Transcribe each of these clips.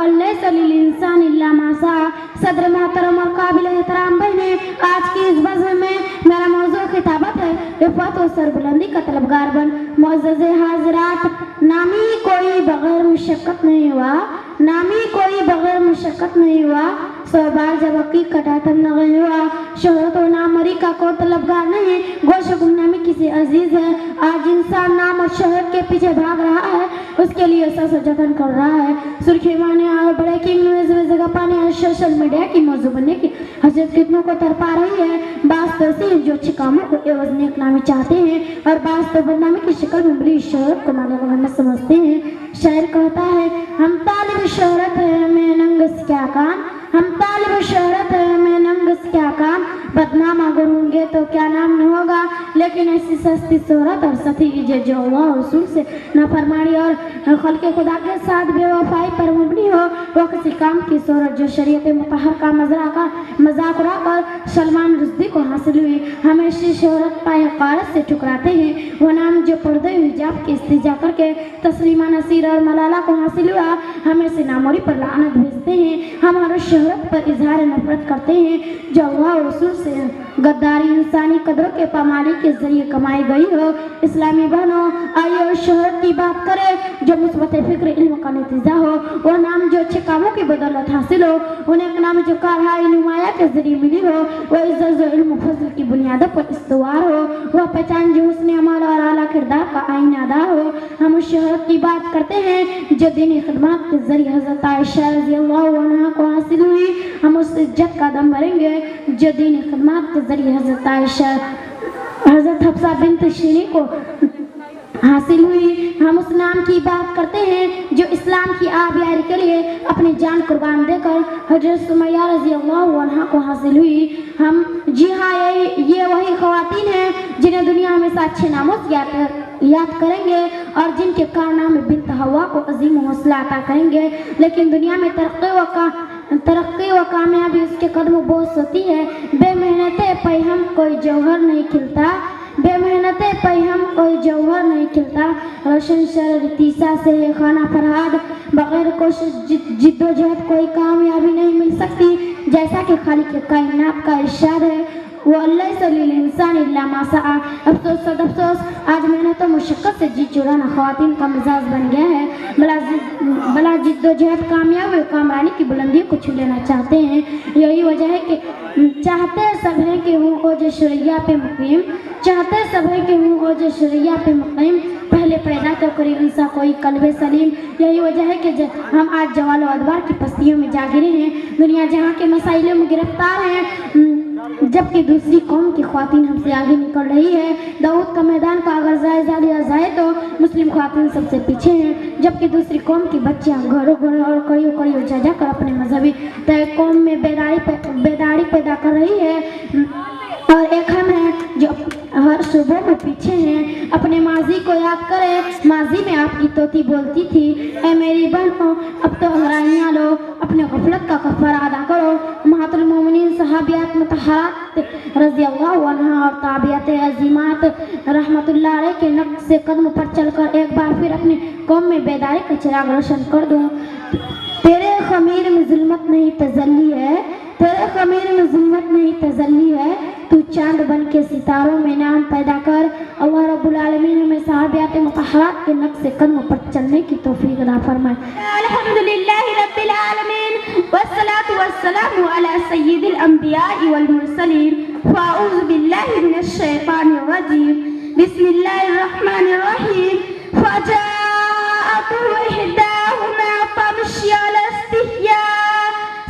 वल्लैसा लिल-इंसान इल्ला मा सआ। सदर मोहतरम और काबिल एहतराम बहने, आज की इस बज़्म में मेरा मौजू खिताबत है इफ़्फ़त और सरबुलंदी का तलबगार बन। मुअज़्ज़ज़े हाज़िरात, नामी कोई बग़ैर मुशक्क़त नहीं हुआ, नामी कोई बग़ैर मुशक्क़त नहीं हुआ। 100 बार जब हक़ीक़त आतम नहीं हुआ। शोहरत और नामवरी का कोई तलबगार नहीं, गोशो गुमनामी किसी अजीज़ है। आज इंसान नाम और शोहरत के पीछे भाग रहा है, उसके लिए सस जतन कर रहा है। सुर्खी माने और ब्रेकिंग न्यूज़ में जगह पाने और सोशल मीडिया की मौजू बनने की हसरत कितनों को तरपा रही है। बास तरसी हैं जो अच्छे कामों को एवज़ नेकनामी चाहते हैं, और बास तो बदनामी की शक्ल में बड़ी शोहरत को नाले वगैरह समझते हैं। शायर कहता है, हम तालिब शोहरत है मैं नंगस क्या काम, हम तालिब शोहरत है मैं नंगस क्या काम। बदनाम अगर होंगे तो क्या नाम न होगा, लेकिन ऐसी सस्ती शोहरत और सती इज्जत जो अल्लाह और रसूल से नाफरमानी और खल्क़े खुदा के साथ बेवफाई पर मबनी हो, वो किसी काम की शोहरत जो शरीयत मुतहर का मजाक उड़ाकर सलमान रुश्दी को हासिल हुई। हम ऐसी शोहरत पाए क़ारत से ठुकराते हैं। वो नाम जो पर्दे हिजाब की इस्तिजा करके तस्लीमा नसीर और मलाला को हासिल हुआ, हम ऐसे नामोरी पर लानत भेजते हैं। हम हर शोहरत पर इजहार नफरत करते हैं जो अल्लाह और रसूल से गद्दारी इंसानी कदरों के पामाली के जरिए कमाई गई हो। इस्लामी बहनों, आइए उस शोहरत की बात करें जो मुस्बत फिक्र इल्म का नतीजा हो। वो नाम जो अच्छे कामों की बदौलत हासिल हो, उन्हें एक नाम जो कारहाई नुमाया के जरिए मिली हो। वो इज्जत जो इल्म फजल की बुनियादों पर इस्तवार हो। वह पहचान जो उसने अमल और आला किरदार का आईनादार हो। हम उस शोहरत की बात करते हैं जो दीनी खिदमत के जरिए हज़रत आयशा रज़ियल्लाहु अन्हा को हासिल हुई। हम उस इज्जत का दम भरेंगे जो दीनी खिदमत के जरिए हज़रत आयशा, हज़रत हफ्सा बिन्त शीनी को हासिल हुई। हम उस नाम की बात करते हैं जो इस्लाम की आबियारी के लिए अपनी जान कुर्बान देकर हज़रत सुमैया रज़ियल्लाहु अन्हा को हासिल हुई। हम जी हाँ, ये वही ख़वातीन हैं जिन्हें दुनिया हमेशा अच्छे नामों से याद करेंगे और जिनके कारनामे बिन्त हवा को अजीम हौसला अता करेंगे। लेकिन दुनिया में तरक्की व कामयाबी उसके कदमों बोस होती है। बेमेहनते पैहम कोई जौहर नहीं खिलता, बेमेहनते पैहम कोई जौहर नहीं खिलता। रोशन शर तीसा से खाना फरहाद, बगैर कोशिश जिद्दोजहद कोई कामयाबी नहीं मिल सकती। जैसा कि खालिक कायनात का इरशाद है, वल्लैसा लिल-इंसान इल्ला मा सआ। अफसोस सद अफसोस, आज मेहनत और मुशक्क़त से जी चुराना ख़वातीन का मिजाज बन गया है। भला जिद्दोजहद कामयाब कामरानी की बुलंदियों को छू लेना चाहते हैं। यही वजह है कि चाहते सब हैं कि हूँ ओज शुरैया पे मुक़ीम, चाहते सब हैं कि हूँ ओज शुरैया पे मुक़ीम। पहले पैदा तो करी इंसा कोई कल्बे सलीम। यही वजह है कि हम आज जवाल अदबार की पस्तियों में जा गिरे हैं। दुनिया जहाँ के मसाइलों में गिरफ्तार हैं, जबकि दूसरी कौम की ख़वातीन हमसे आगे निकल रही है। दाऊद का मैदान का अगर जायज़ा लिया जाए तो मुस्लिम ख़वातीन सबसे पीछे हैं, जबकि दूसरी कौम की बच्चियां घरों घरों और कड़ियों जा जाकर अपने मजहबी तय कौम में बेदारी पैदा कर रही है। और एक हम हैं जो हर शुबों में पीछे हैं। अपने माजी को याद करें, माजी में आपकी तोती बोलती थी, ऐ मेरी बहनों अब तो अंग्राहियाँ लो, अपने गफलत का कफ़ारा अदा करो। उम्महातुल मोमिनीन सहाबियात मुतहहारात रज़ियल्लाहु अन्हा और ताबियात अज़ीमात रहमतुल्लाह अलैह के नक्श से कदम पर चलकर एक बार फिर अपनी कौम में बेदारी का चिराग रोशन कर दूँ। तेरे ख़मीर में ज़ुल्मत नहीं तजल्ली है, तेरे ख़मीर में ज़ुल्मत नहीं तजल्ली है। तू चांद बन के सितारों में नाम पैदा कर। अल्लाह रब्बुल आलमीन हमें सहाबियात मुतहहरात के नक्श कदम पर चलने की तौफीक अता फरमाए। अल्हम्दुलिल्लाहि रब्बिल आलमीन वस्सलातु वस्सलामु अला सय्यिदिल अंबियाइ वल मुरसलीन। फ़अऊज़ु बिल्लाहि मिनश शैतानिर रजीम। बिस्मिल्लाहिर रहमानिर रहीम। फ़जाअतु इहदाहुमा तमशी अला इस्तिहया।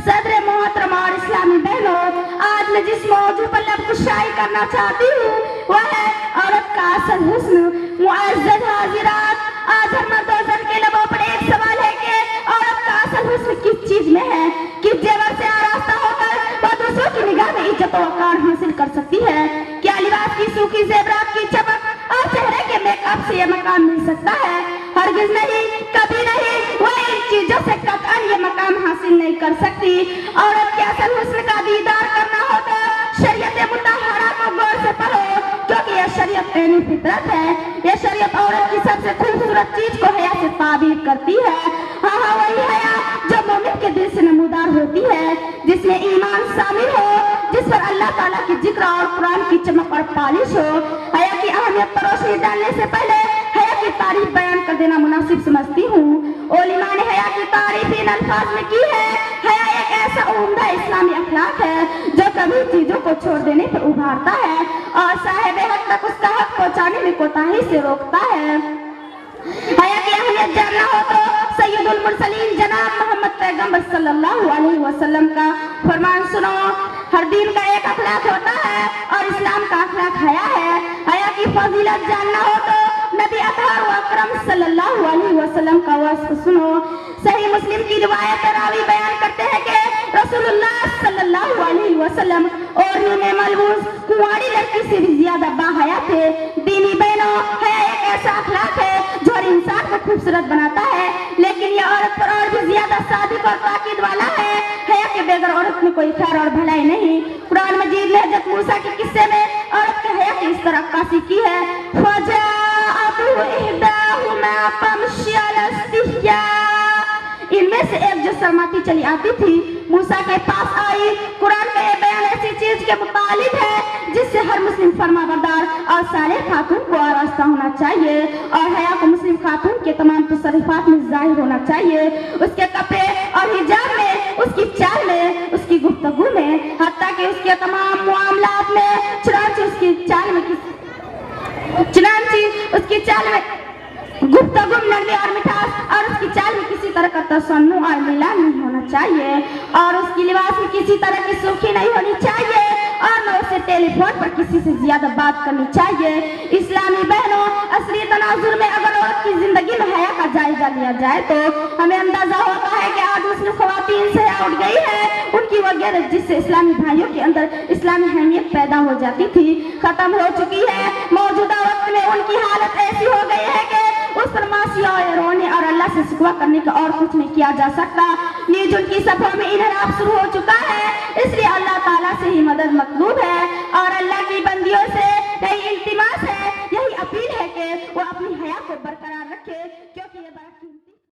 सदर मोहतरम और इस्लामी बहनों, आज मैं जिस मौजू पर लब कुशाई करना चाहती हूँ वह है औरत का असल हुस्न। मुअज़्ज़ज़ हाज़िरात, आज हम मर्दों के लबों पर एक सवाल है कि औरत का असल हुस्न किस चीज में है, किस जेवर से आरास्ता होकर वह दूसरों की निगाह में इज्जत और वक़ार हासिल कर सकती है। क्या लिबास की सूखी ज़ेवरात की चमक और चेहरे के मेकअप से यह मकाम मिल सकता है? हरगिज़ नहीं, कभी नहीं। वह इन चीजों से कतई ये मकाम हासिल नहीं कर सकती। औरत के असल हुस्न का दीदार करना हो तो शरीयत मुतहहरा को गौर से पढ़ो, क्योंकि यह शरीयत ऐनी फितरत है। यह शरीयत औरत की सबसे खूबसूरत चीज को हया से ताबीर करती है। हाँ, वही हया जो मोमिन جس میں ایمان شامل ہو, جس پر اللہ تعالیٰ کی ذکر اور قرآن کی چمک اور پالش ہو. حیا کی اہمیت پر روشنی ڈالنے سے پہلے حیا کی تعریف بیان کر دینا مناسب سمجھتی ہوں. علماء نے حیا کی تعریف ان الفاظ میں کی ہے: حیا ایک ایسا عمدہ اسلامی اخلاق ہے جو کبھی چیزوں کو چھوڑ دینے پر ابھارتا ہے اور صاحب حق تک اس کا حق پہنچانے میں کوتاہی سے روکتا ہے. حیا کی اہمیت جاننا ہو تو سید المرسلین جناب محمد پیغمبر صلی اللہ علیہ وسلم کا فرمان سنو: ہر دین کا ایک اخلاق ہوتا ہے اور اسلام کا اخلاق حیا ہے. حیا کی فضیلت جاننا ہو تو نبی اطہر و اکرم صلی اللہ علیہ وسلم کا وصف سنو. صحیح مسلم کی روایت راوی بیان کرتے ہیں کہ رسول اللہ صلی اللہ علیہ وسلم اوڑھنی میں ملبوس کنواری لڑکی سے بھی زیادہ باحیا تھے. دینی بہنوں, حیا ایک ایسا اخلاق ہے جو ہر انسان کو خوبصورت بناتا ہے, لیکن یہ عورت پر اور بھی زیادہ صادق اور تاکید والا ہے. حیا کے بغیر عورت میں کوئی خیر اور بھلائی نہیں. قرآن مجید نے حضرت موسیٰ کے قصے میں عورت کے حیا کی اس طرح عکاسی کی ہے: فَجَاءَتْهُ إِحْدَاهُمَا تَمْشِي عَلَى اسْتِحْيَاءٍ. ان میں سے ایک جو شرماتی چلی آتی تھی موسیٰ کے پاس آئی. قرآن کا یہ بیان ایسی چیز کے متعلق ہے جس سے ہر مسلم فرما بردار اور صالح خاتون کو آراستہ ہونا چاہیے, اور حیا کو مسلم خاتون کے تمام تصرفات میں ظاہر ہونا چاہیے. اس کے کپڑے اور حجاب میں, اس کی چال میں, اس کی گفتگو میں, حتیٰ کہ اس کے تمام معاملات میں. چنانچہ اس کی چال میں گفتگو میں نرمی اور مٹھاس, اور اس کی چال میں کسی طرح کا تصنع اور میلان نہیں ہونا چاہیے, اور اس کی لباس میں کسی طرح کی سرخی نہیں ہونی چاہیے, اور نہ اسے ٹیلی فون پر کسی سے زیادہ بات کرنی چاہیے. اسلامی بہنوں, اصلی تناظر میں اگر عورت کی زندگی میں حیا کا جائزہ لیا جائے تو ہمیں اندازہ ہوتا ہے کہ آج مسلم خواتین سے حیا اٹھ گئی ہے. ان کی وہ غیرت جس سے اسلامی بھائیوں کے اندر اسلامی اہمیت پیدا ہو جاتی تھی ختم ہو چکی ہے. موجودہ وقت میں ان کی حالت ایسی ہو گئی ہے کہ اس پر معصیت اور رونے اور اللہ سے شکوہ کرنے کا اور کچھ نہیں کیا جا سکتا. نیز ان کی صفوں میں انحراف شروع ہو چکا ہے, اس لیے اللہ تعالیٰ سے ہی مدد مطلوب ہے.